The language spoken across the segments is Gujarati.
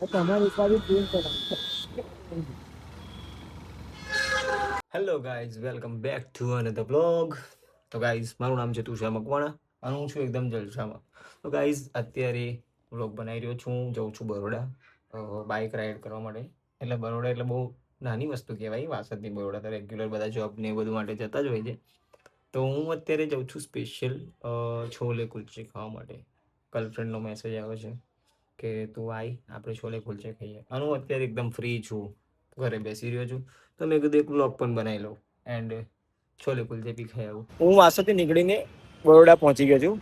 તમારી ઉપાધિ પૂરી કરો. Hello guys, welcome back to another blog. તો ગાઈઝ, મારું નામ છે તુષાર મકવાણા અને હું છું એકદમ જલસામાં. તો ગાઈઝ, અત્યારે બ્લોગ બનાવી રહ્યો છું. હું જઉં છું બરોડા બાઇક રાઈડ કરવા માટે. એટલે બરોડા એટલે બહુ નાની વસ્તુ કહેવાય. વાસદથી બરોડા તો રેગ્યુલર બધા જોબ ને એ બધું માટે જતા જ હોય છે. તો હું અત્યારે જઉં છું સ્પેશિયલ છોલે કુલચે ખાવા માટે. ગર્લફ્રેન્ડનો મેસેજ આવ્યો છે કે તું આય, આપણે છોલે કુલચે ખાઈએ. અને હું અત્યારે એકદમ ફ્રી છું, ઘરે બેસી રહ્યો છું. તો મેં કીધું એક વ્લોગ પણ બનાવી લઉં એન્ડ છોલે કુલચે બી ખાઈ આવું. હું વાસદથી નીકળીને બરોડા પહોંચી ગયો છું,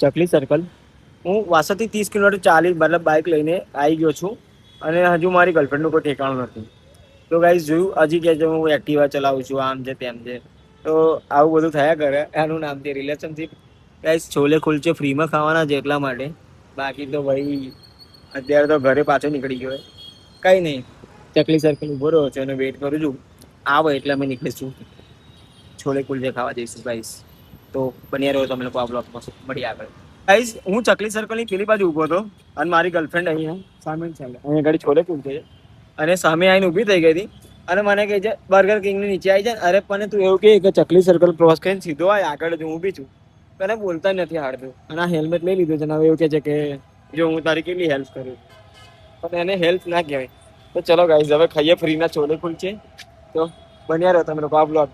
ચકલી સર્કલ. હું વાસદથી 30 કિલોમીટર ચાલી મતલબ બાઇક લઈને આવી ગયો છું અને હજુ મારી ગર્લફ્રેન્ડનું કોઈ ઠેકાણું નથી. તો ગાઈઝ જોયું, હજી કહે છે હું એક્ટિવા ચલાવું છું, આમ છે તેમ છે. તો આવું બધું થયા કરે. એનું નામ છે રિલેશનશીપ. ગાઈઝ, છોલે કુલચે ફ્રીમાં ખાવાના છે એટલા માટે. બાકી તો ભાઈ અત્યારે તો ઘરે પાછો નીકળી ગયો. કંઈ નહીં, ચકલી સર્કલ ઉભો રહ્યો છે અને વેઇટ કરું છું. આવે એટલે અમે નીકળીશું, છોલે કુલચે ખાવા જઈશું ગાઈઝ. તો બન્યા રહ્યો તમે લોકો આ બ્લોગમાં, મળીએ આગળ. ગાઈઝ, હું ચકલી સર્કલની પેલી બાજુ ઊભો હતો અને મારી ગર્લફ્રેન્ડ અહીંયા સામે છે, અહીંયા ગાડી છોલે કુલચે છે અને સામે આવીને ઊભી થઈ ગઈ હતી અને મને કહે છે બર્ગર કિંગની નીચે આવી જાય. અરે પણ તું એવું કે ચકલી સર્કલ ક્રોસ કરીને સીધો આવે, આગળ જ હું ઊભી છું. તને બોલતા નથી આવડતું અને આ હેલ્મેટ લઈ લીધું છે અને હવે એવું કહે છે કે જો હું તારી કેટલી હેલ્પ કરું, પણ એને હેલ્પ ના કહેવાય. તો ચલો ગાઈઝ, હવે ખાઈએ ફ્રીના છોલે કુલચે. તો બન્યા રહો તમે લોકો આ બ્લોગ.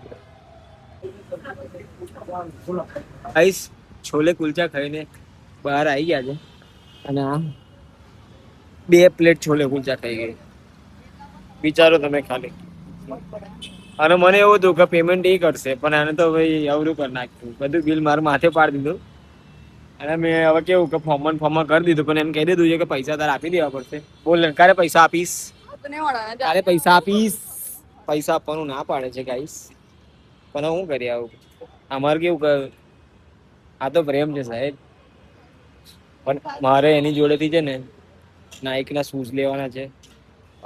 ગાઈઝ, છોલે કુલચા ખાઈને બહાર આવી ગયા છે અને આ 2 પ્લેટ છોલે કુલચા ખાઈ ગઈ. વિચારો તમે ખાલી. અને મને એવું હતું કે પેમેન્ટ એ કરશે, પણ આને તો ભાઈ અવરું કરી નાખ્યું, બધું બિલ મારા માથે પાડી દીધું. અને મેં હવે કેવું કે ફોર્મમાં કરી દીધું, પણ એમ કહી દીધું છે કે પૈસા તારે આપી દેવા પડશે. બોલ ને, ક્યારે પૈસા આપીશ? ક્યારે પૈસા આપીશ? પૈસા આપવાનું ના પાડે છે ગાઈસ, પણ હું કરી આવું. અમારે કેવું કે આ તો પ્રેમ છે સાહેબ. પણ મારે એની જોડેથી છે ને નાઇકના શૂઝ લેવાના છે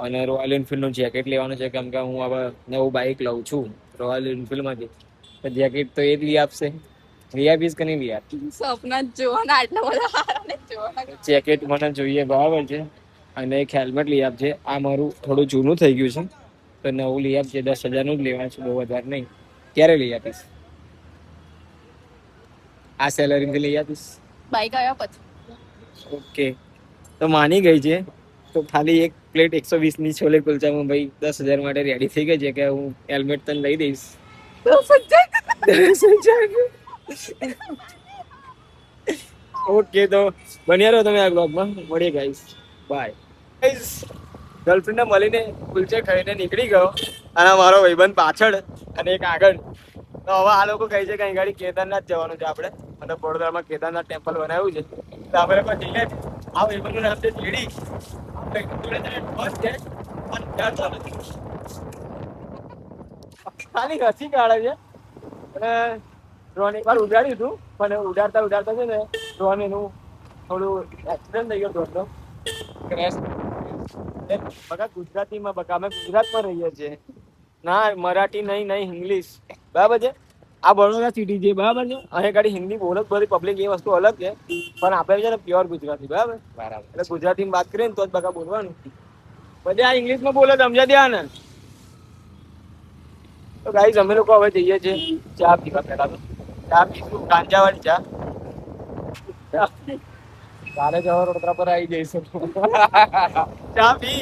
અને રોયલ એનફિલ્ડનું જેકેટ લેવાનું છે, કેમ કે હું હવે નવું બાઇક લઉં છું રોયલ એનફિલ્ડમાંથી. તો જેકેટ તો એ જ લઈ આપશે. લઈ આપીશ કે નહીં લઈ આપીશ? સપના જોવાના આટલા બધા જેકેટ મને જોઈએ બરાબર છે અને એક હેલ્મેટ લઈ આપજે. આ મારું થોડું જૂનું થઈ ગયું છે તો નવું લઈ આપજે. 10,000નું જ લેવાનું છે, બહુ વધારે નહીં. ક્યારે લઈ આપીશ? આ સેલરીથી લઈ આપીશ. બાઇક આવ્યા પછી. ઓકે, તો માની ગઈ છે. તો ખાલી એક પ્લેટ 120ની છોલે કુલચામાં ભાઈ 10,000 માટે રેડી થઈ ગઈ છે કે હું હેલ્મેટ તને લઈ દઈશ. ઓકે, તો બન્યા રહો તમે આ બ્લોગમાં, મળીએ ગાઈસ, બાય. ગાઈસ, ગર્લફ્રેન્ડને મળીને કુલચે ખાઈને નીકળી ગયો અને મારો ભાઈબંધ પાછળ અને એક આગળ. તો હવે આ લોકો કહે છે કે અહીં ગાડી કેદારનાથ જવાનું છે આપણે, અને વડોદરામાં કેદારનાથ ટેમ્પલ બનાવ્યું છે તો આપણે પણ જઈએ. આ ભાઈબંધનું નામ છે જેડી. ખાલી હસી કાઢે છે અને ડ્રોન એકવાર ઉડાડ્યું હતું, પણ ઉડાડતા ઉડાડતા છે ને ડ્રોન એનું થોડું એક્સિડન્ટ થઈ ગયો. ડ્રોનનો ક્રેશ. બકા ગુજરાતીમાં, બકા અમે ગુજરાતમાં રહીએ છીએ. ના મરાઠી નહીં, નહીં ઇંગ્લિશ, બરાબર છે. આ બરોડા સિટી છે, બરાબર છે. અહીં ગાડી હિન્દી બોલો બધી પબ્લિક, એ વસ્તુ અલગ છે, પણ આપણે છે ને પ્યોર ગુજરાતી, બરાબર. બરાબર, એટલે ગુજરાતીમાં વાત કરીએ ને તો જ બકા બોલવાનું. બધા આ ઇંગ્લિશમાં બોલે સમજા દે ને. તો ગાઈસ, અમે લોકો હવે જઈએ છીએ ચા પીવા. પહેલા તો ચા પીશું, ગાંજાવાળી ચા. કાલે જ વડોદરા પર આવી જઈશું. ચા પી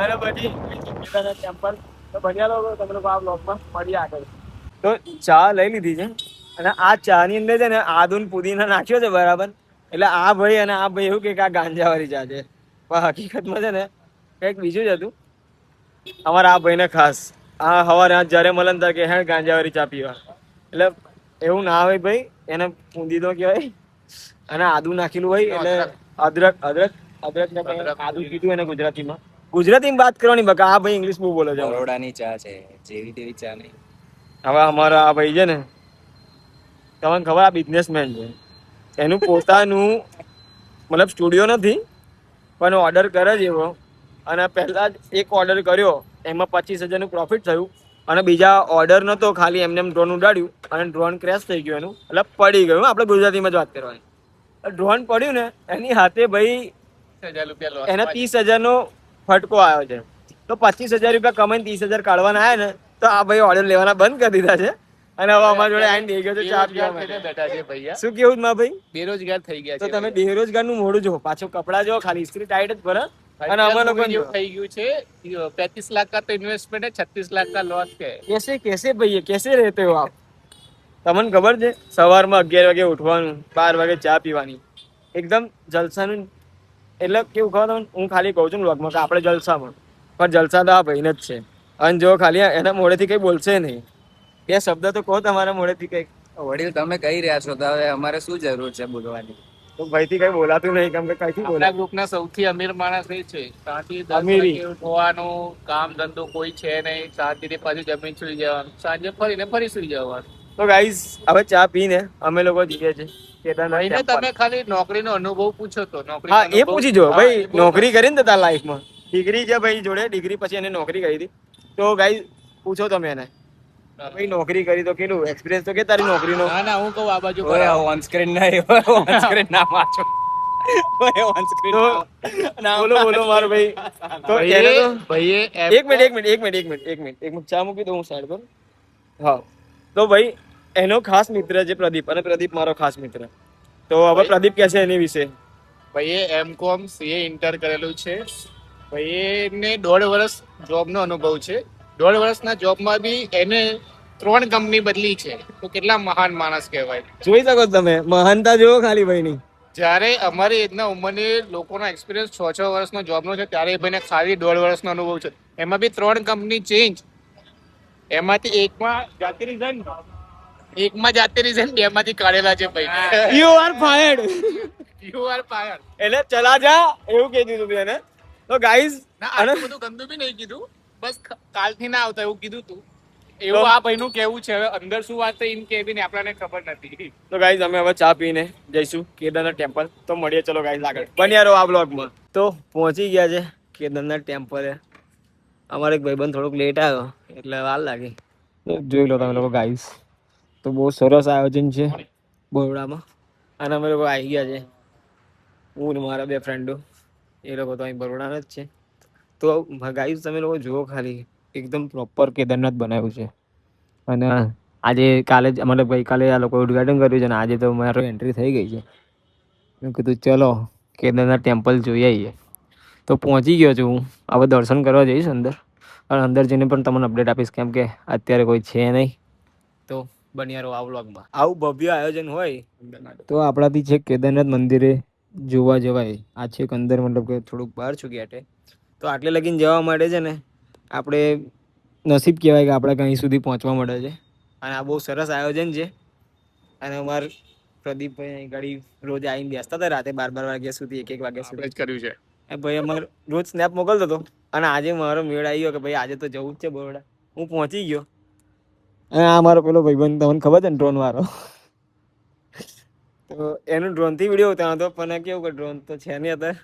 અને પછી ટેમ્પલ. તો બન્યા લોકો તમે લોકો આ બ્લોગમાં, મળીએ આગળ. તો ચા લઈ લીધી છે અને આ ચા ની અંદર છે ને આદુ ને પુદીના નાખ્યો છે, બરાબર. એટલે આ ભાઈ અને આ ભાઈ એવું કે આ ગાંજાવાળી ચા છે, પણ હકીકતમાં છે ને કંઈક બીજું જ હતું. અમારા આ ભાઈને ખાસ આ સવારે જ્યારે મળે ને ત્યારે કે હે ગાંજાવાળી ચા પીવા. એટલે એવું ના હોય ભાઈ, એને પુદીનો કહેવાય અને આદુ નાખેલું હોય એટલે અદરક. અદરક ને આદુ કીધું એને ગુજરાતીમાં. ગુજરાતીમાં વાત કરવાની બકા. આ ભાઈ ઇંગ્લિશ બહુ બોલે છે. બરોડાની ચા છે, જેવી તેવી ચા નહીં. હવે અમારા આ ભાઈ છે ને, તમને ખબર આ બિઝનેસમેન છે. એનું પોતાનું મતલબ સ્ટુડિયો નથી, પણ ઓર્ડર કરે છે એવો. અને પહેલા જ એક ઓર્ડર કર્યો, એમાં 25,000નું પ્રોફિટ થયું અને બીજા ઓર્ડર નતો, ખાલી એમને ડ્રોન ઉડાડ્યું અને ડ્રોન ક્રેશ થઈ ગયું એનું, એટલે પડી ગયું. આપણે ગુજરાતીમાં જ વાત કરવાની. ડ્રોન પડ્યું ને એની હાથે ભાઈ એને 30,000નો ફટકો આવ્યો છે. તો 25,000 રૂપિયા કમાઈને 30,000 કાઢવાના આવ્યા ને તો આ ભાઈ ઓર્ડર લેવાના બંધ કરી દીધા છે અને હવે અમારા જોડે આવીને દઈ ગયો છે ચા પીવા માટે. બેઠા છે ભૈયા, શું કેવું માં ભાઈ? બેરોજગાર થઈ ગયા તો છે. તમે બેરોજગાર નું મોઢું જો, પાછું કપડા જો, ખાલી ઇસ્ત્રી ટાઈટ જ ભરે અને અમે લોકો એવું થઈ ગયું છે. 35 लाख का तो इन्वेस्टमेंट है, 36 लाख का लॉस है. કેસે ભૈયા કેસે રહેતે હો આપ? તમને ખબર છે સવારમાં 11 વાગે ઉઠવાનું, 12 વાગે ચા પીવાની, એકદમ જલસાનું. એટલે કેવું ખબર તમને, હું ખાલી કહું છું ને વ્લોગમાં કે આપણે જલસામાં, પણ જલસા તો આ ભાઈને જ છે. અને જો ખાલી એના મોઢેથી કઈ બોલશે નહીં, બે શબ્દ તો કહો તમારા મોઢેથી કઈ. વડીલ તમે કહી રહ્યા છો તો હવે અમારે શું જરૂર છે બોલવાની? તો ભાઈથી કઈ બોલાતું નહીં, કેમ કે કઈથી આપણા બોલાતું. ગ્રુપના સૌથી અમીર માણસ એ છે. ત્યાંથી 10 અમીરી. વાગે ઉઠવાનું, કામ ધંધો કોઈ છે નહીં, શાંતિથી પાછું જમીન સુઈ જવાનું, સાંજે ફરીને ફરી સુઈ જવાનું. તો ગાઈઝ હવે ચા પીને અમે લોકો જઈએ છીએ કેદારનાથ ભાઈને ટેમ્પલ. તમે ખાલી નોકરીનો અનુભવ પૂછો તો હા એ પૂછી જો ભાઈ, નોકરી કરીને તારા લાઈફમાં ડિગ્રી છે ભાઈ જોડે, ડિગ્રી પછી એને નોકરી કરી હતી. તો ગાઈઝ પૂછો તમે એને, ભાઈ નોકરી કરી તો કેટલું એક્સપિરિયન્સ તો કે તારી નોકરીનો. ના ના, હું કહું આ બાજુ ઓન સ્ક્રીન નહીં, ઓન સ્ક્રીન ના વાંચો. ઓન સ્ક્રીન તો બોલો બોલો મારો ભાઈ. તો એને તો ભાઈએ એક મિનિટ ચા મૂકી દઉં હું સાઈડ પર. હા તો ભાઈ એનો ખાસ મિત્ર છે પ્રદીપ, અને પ્રદીપ મારો ખાસ મિત્ર. તો હવે પ્રદીપ કહે છે એની વિશે. ભાઈએ M.Com CA ઇન્ટર કરેલું છે. ભાઈને 1.5 વર્ષ જોબનો અનુભવ છે. 1.5 વર્ષના જોબમાં બી એને 3 કંપની બદલી છે. તો કેટલા મહાન માણસ કહેવાય. જોઈ શકો છો તમે, મહાનતા જોવો ખાલી ભાઈની. જ્યારે અમારી એજના ઉંમરની લોકોનો એક્સપિરિયન્સ 6 વર્ષનો જોબનો છે, ત્યારે એ ભાઈને ખાલી 1.5 વર્ષનો અનુભવ છે. એમાં બી 3 કંપની ચેન્જ. એમાંથી એકમાં જાતિ રિઝાઇન, બેમાંથી કાઢેલા છે ભાઈ. You are fired. You are fire. એટલે ચલા જા એવું કહી દીધું મેં એને. તો ગાઈઝ ના આટલું બધું ગંદુ બી નહીં કીધું, બસ કાલથી ના આવતા એવું કીધું તું. એવું આ ભાઈનું કેવું છે. હવે અંદર શું વાત છે એમ કે બી આપણને ખબર નથી. તો ગાઈઝ અમે હવે ચા પીને જઈશું કેદારનાથ ટેમ્પલ. તો મળીએ ચલો ગાઈઝ આગળ, બન્યા રહો આ બ્લોગમાં. તો પહોંચી ગયા છે કેદારનાથ ટેમ્પલે. અમારો એક ભાઈબંધ થોડોક લેટ આવ્યો એટલે વાર લાગી. તો જોઈ લો તમે લોકો ગાઈઝ, તો બહુ સરસ આયોજન છે બરોડામાં. અને અમે લોકો આવી ગયા છે, હું ને મારા 2 ફ્રેન્ડો, એ લોકો તો અહીં બરોડાના જ છે. તો ગાઈઝ તમે લોકો જુઓ ખાલી, એકદમ પ્રોપર કેદારનાથ બનાવ્યું છે. અને આજે કાલે જ મતલબ ગઈકાલે આ લોકો ઉદઘાટન કર્યું છે, અને આજે તો મારો એન્ટ્રી થઈ ગઈ છે. મેં કીધું ચલો કેદારનાથ ટેમ્પલ જોઈ આવીએ. તો પહોંચી ગયો છું હું, હવે દર્શન કરવા જઈશ અંદર. અને અંદર જઈને પણ તમને અપડેટ આપીશ, કેમ કે અત્યારે કોઈ છે નહીં. તો બન્યા રહો આ વ્લોગમાં. આવું ભવ્ય આયોજન હોય તો આપણાથી છે કેદારનાથ મંદિરે જોવા જવાય. આ છેક અંદર, મતલબ કે થોડુંક બહાર છું ગેટે. તો આટલે લગીને જવા માટે છે ને આપણે નસીબ કહેવાય કે આપણે કંઈ સુધી પહોંચવા મળે છે. અને આ બહુ સરસ આયોજન છે. અને અમાર પ્રદીપભાઈ અહીં ગાડી રોજ આવીને બેસતા હતા રાતે 12 વાગ્યા સુધી, 1 વાગ્યા સુધી જ કર્યું છે. એ ભાઈ અમારે રોજ સ્નેપ મોકલતો હતો. અને આજે મારો મેળ આવી ગયો કે ભાઈ આજે તો જવું જ છે બરોડા. હું પહોંચી ગયો. અને આ મારો પેલો ભાઈબંધ, તમને ખબર છે ને ડ્રોન વાળો, તો એનું ડ્રોનથી વિડીયો ઉતારવાનો હતો, પણ કેવું કે ડ્રોન તો છે નહીં અત્યારે.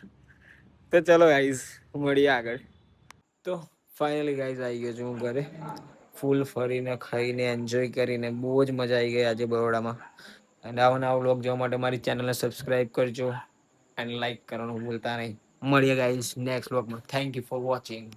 તો ચલો ગાઈઝ મળીએ આગળ. તો ફાઇનલી ગાઈઝ આવી ગયો છું હું ઘરે. ફૂલ ફરીને ખાઈને એન્જોય કરીને બહુ જ મજા આવી ગઈ આજે બરોડામાં. અને આવા નવા વ્લોગ જોવા માટે મારી ચેનલને સબસ્ક્રાઈબ કરજો અને લાઈક કરવાનું ભૂલતા નહીં. મળીએ ગાઈઝ નેક્સ્ટ વ્લોગમાં. Thank you for watching.